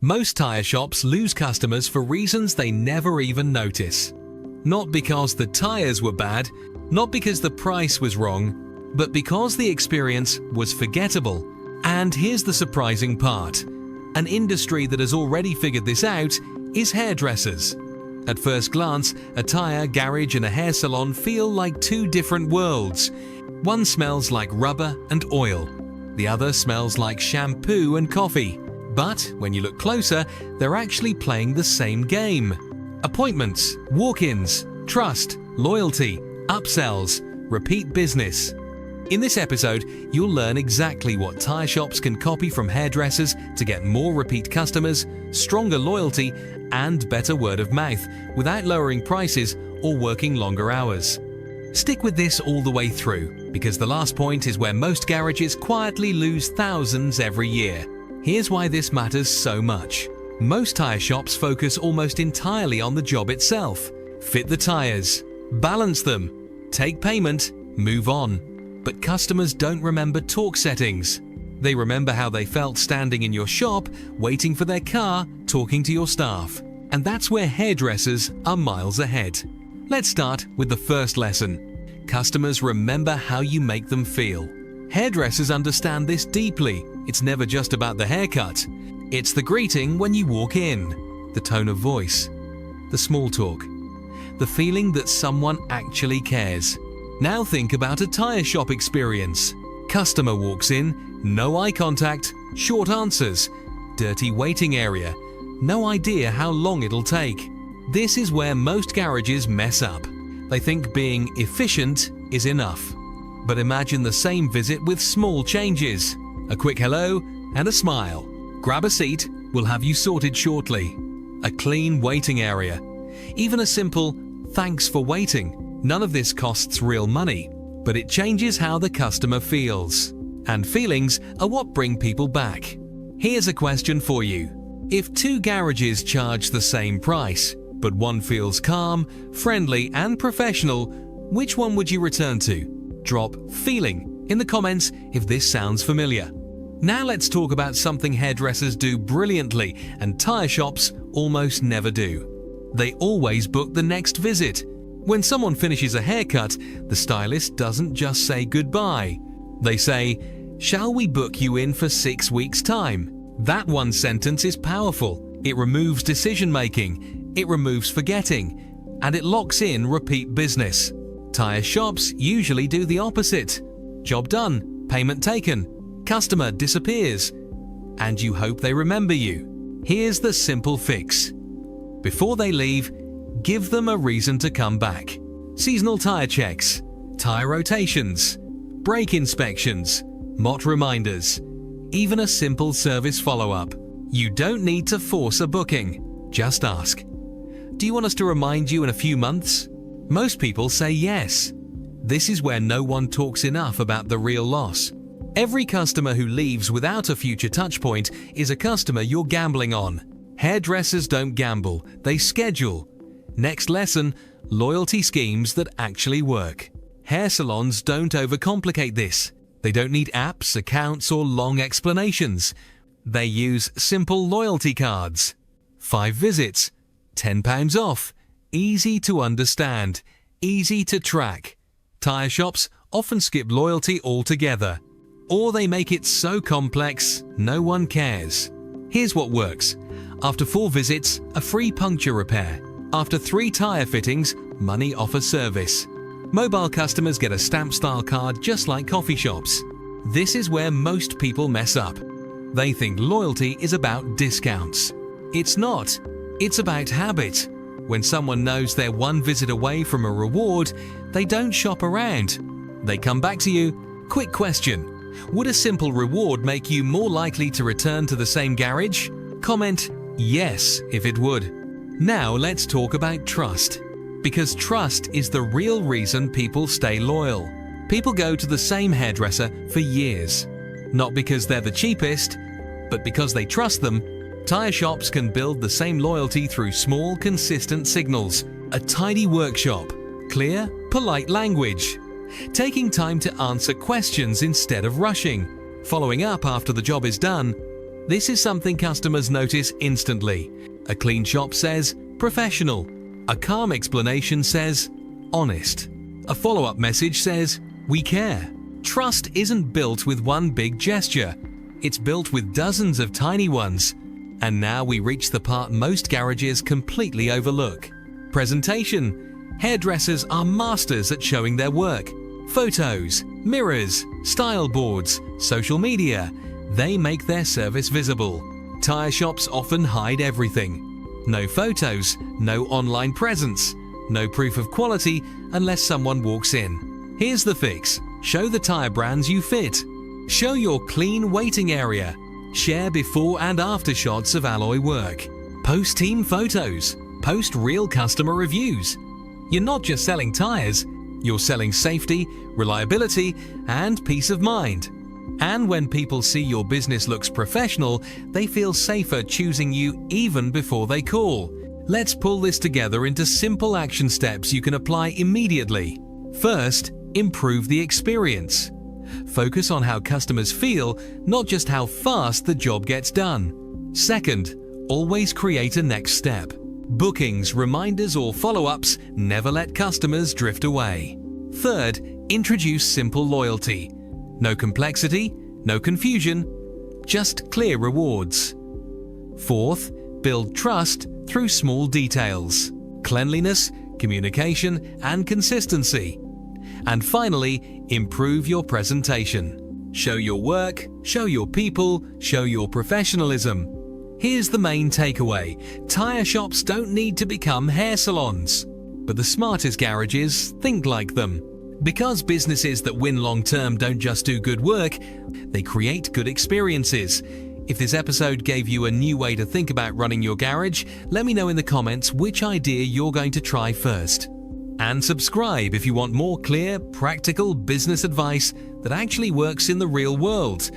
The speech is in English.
Most tire shops lose customers for reasons they never even notice. Not because the tires were bad, not because the price was wrong, but because the experience was forgettable. And here's the surprising part. An industry that has already figured this out is hairdressers. At first glance, a tire, garage and a hair salon feel like two different worlds. One smells like rubber and oil. The other smells like shampoo and coffee. But when you look closer, they're actually playing the same game. Appointments, walk-ins, trust, loyalty, upsells, repeat business. In this episode, you'll learn exactly what tire shops can copy from hairdressers to get more repeat customers, stronger loyalty, and better word of mouth without lowering prices or working longer hours. Stick with this all the way through, because the last point is where most garages quietly lose thousands every year. Here's why this matters so much. Most tire shops focus almost entirely on the job itself. Fit the tires, balance them, take payment, move on. But customers don't remember torque settings. They remember how they felt standing in your shop, waiting for their car, talking to your staff. And that's where hairdressers are miles ahead. Let's start with the first lesson. Customers remember how you make them feel. Hairdressers understand this deeply. It's never just about the haircut. It's the greeting when you walk in, the tone of voice, the small talk, the feeling that someone actually cares. Now think about a tire shop experience. Customer walks in, no eye contact, short answers, dirty waiting area, no idea how long it'll take. This is where most garages mess up. They think being efficient is enough. But imagine the same visit with small changes. A quick hello and a smile. Grab a seat, we'll have you sorted shortly. A clean waiting area. Even a simple thanks for waiting. None of this costs real money, but it changes how the customer feels. And feelings are what bring people back. Here's a question for you. If two garages charge the same price, but one feels calm, friendly and professional, which one would you return to? Drop feeling in the comments if this sounds familiar. Now let's talk about something hairdressers do brilliantly and tire shops almost never do. They always book the next visit. When someone finishes a haircut, the stylist doesn't just say goodbye. They say, "Shall we book you in for 6 weeks' time?" That one sentence is powerful. It removes decision making, it removes forgetting, and it locks in repeat business. Tire shops usually do the opposite. Job done, payment taken, customer disappears, and you hope they remember you. Here's the simple fix. Before they leave, give them a reason to come back. Seasonal tire checks, tire rotations, brake inspections, MOT reminders, even a simple service follow-up. You don't need to force a booking. Just ask. Do you want us to remind you in a few months? Most people say yes. This is where no one talks enough about the real loss. Every customer who leaves without a future touchpoint is a customer you're gambling on. Hairdressers don't gamble, they schedule. Next lesson, loyalty schemes that actually work. Hair salons don't overcomplicate this. They don't need apps, accounts, or long explanations. They use simple loyalty cards. 5 visits, £10 off. Easy to understand, easy to track. Tire shops often skip loyalty altogether. Or they make it so complex, no one cares. Here's what works. After 4 visits, a free puncture repair. After 3 tire fittings, money off a service. Mobile customers get a stamp-style card just like coffee shops. This is where most people mess up. They think loyalty is about discounts. It's not. It's about habit. When someone knows they're 1 visit away from a reward, they don't shop around. They come back to you. Quick question. Would a simple reward make you more likely to return to the same garage? Comment yes if it would. Now let's talk about trust. Because trust is the real reason people stay loyal. People go to the same hairdresser for years. Not because they're the cheapest, but because they trust them. Tire shops can build the same loyalty through small, consistent signals. A tidy workshop, clear, polite language, taking time to answer questions instead of rushing, following up after the job is done, This is something customers notice instantly. A clean shop says professional. A calm explanation says honest. A follow-up message says we care. Trust isn't built with one big gesture. It's built with dozens of tiny ones. And now we reach the part most garages completely overlook. Presentation. Hairdressers are masters at showing their work. Photos, mirrors, style boards, social media. They make their service visible. Tyre shops often hide everything. No photos, no online presence, no proof of quality unless someone walks in. Here's the fix. Show the tyre brands you fit. Show your clean waiting area. Share before and after shots of alloy work. Post team photos. Post real customer reviews. You're not just selling tyres, you're selling safety, reliability, and peace of mind. And when people see your business looks professional, they feel safer choosing you even before they call. Let's pull this together into simple action steps you can apply immediately. First, improve the experience. Focus on how customers feel, not just how fast the job gets done. Second, always create a next step. Bookings, reminders, or follow-ups never let customers drift away. Third, introduce simple loyalty. No complexity, no confusion, just clear rewards. Fourth, build trust through small details. Cleanliness, communication, and consistency. And finally, improve your presentation. Show your work, show your people, show your professionalism. Here's the main takeaway. Tyre shops don't need to become hair salons, but the smartest garages think like them. Because businesses that win long-term don't just do good work, they create good experiences. If this episode gave you a new way to think about running your garage, let me know in the comments which idea you're going to try first. And subscribe if you want more clear, practical business advice that actually works in the real world.